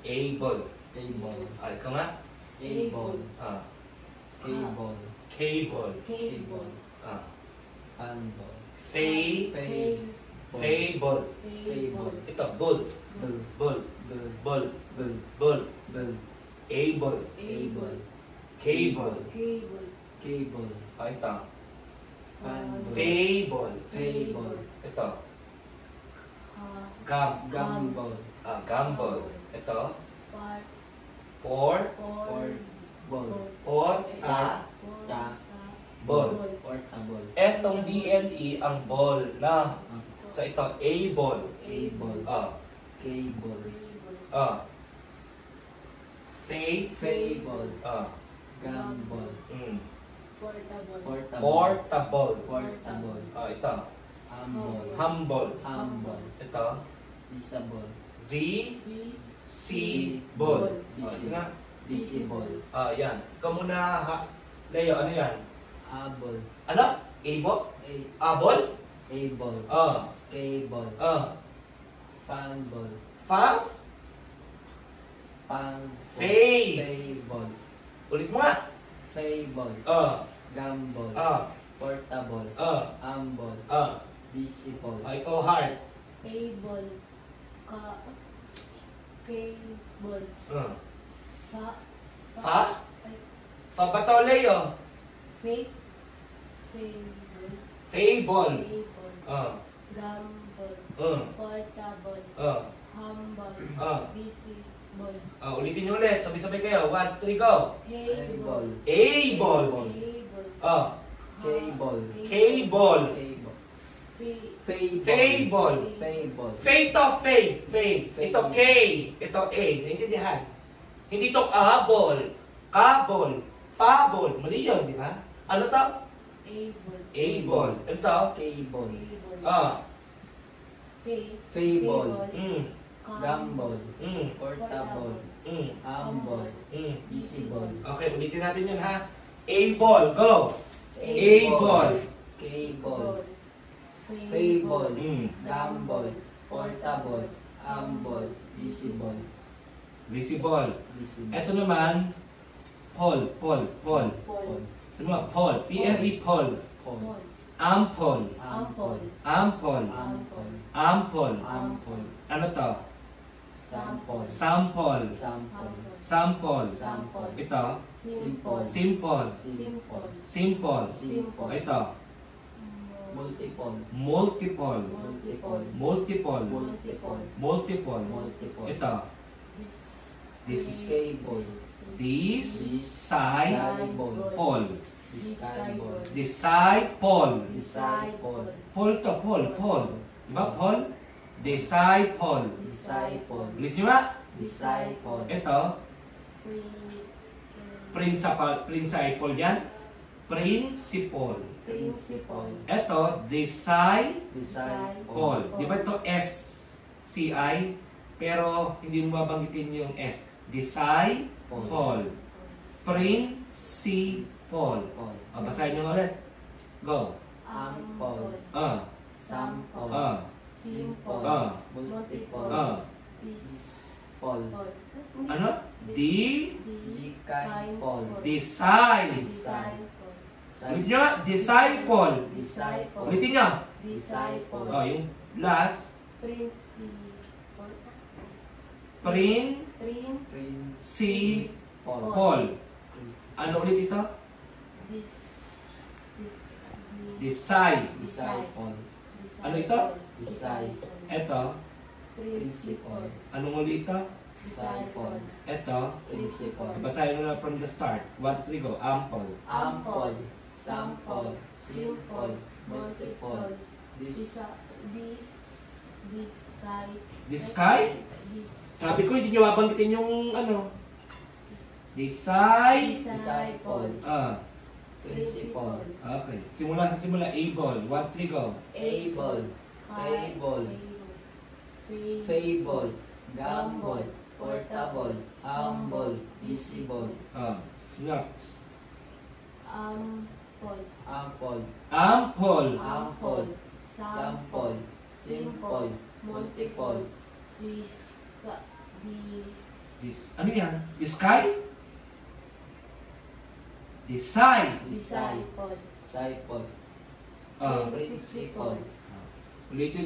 Able. Able. Ikaw nga? Able. Cable. Cable. Handball. Fable. Ito, bull. Able. Cable. Cable. Ito. Handball. Fable. Ito. Gumball. Gumball. Ito. Ball. Portable. Etong BLE ang ball na. So ito, able. Cable. Fable. Gumball. Portable. Ito. Humble. Ito. Visible. Visible. Ito nga. Visible. Yan. Ikaw muna, Leo, ano yan? Able. Ano? Able? Able? Able. Cable. Fanball. Fable. Ulit mo nga. Fable. Gumball. Portable. Humble. Visible. Ikaw, heart. Cable. Fa ba to, Leo? Fable. Gumball. Portable. Humble. Visible. Ulitin nyo ulit. Sabay-sabay kayo. 1, 3, go. Able. Able. Cable. Fable. Fay to fay. Ito K. Ito A. Naintindihan? Hindi to able. Kabol. Fable. Mali yun, di ba? Ano to? Able. Ito? Cable. Fable. Gumball. Portable. Humble. Visible. Okay, ulitin natin yun ha. Able. Go. Able. Cable. Fable. Gumball. Portable. Humble. Visible. Ito naman, Paul. Ito naman, Paul. P-L-E, Paul. Ample. Ano to? Sample. Ito? Simple. Ito? Multiple. Ito? Disable. Disciple. Paul to Paul. Diba Paul? Disciple. Ulit nyo nga. Disciple. Ito? Principal yan. Principal. Ito, disciple. Di ba ito S-C-I? Pero hindi mo babanggitin yung S. Disciple. Principal. Basahin nyo ulit. Go. Ample. Sample. Simple. Multiple. Disciple. Ano? Disciple. Ulitin nyo nga. Disciple. Ulitin nyo. Yung last. Principal. Ano ulit ito? Disciple. Ano ito? Disciple. Ito. Principal. Anong ulit ito? Disciple. Ito. Principal. Basahin mo na from the start. 1, 2, 3, go. Ample. Sample. Simple. Multiple. Discay? Sabi ko, hindi nyo babanggitin yung ano. Disciple. Principal. Okay. Simula. Able. 1, 3, go. Able. Cable. Fable. Gumball. Portable. Humble. Visible. Next. Ample. Ample. Sample. simple, multiple, Ano yan? Sky? Decide. disciple, disciple, Ah, principle. ulitin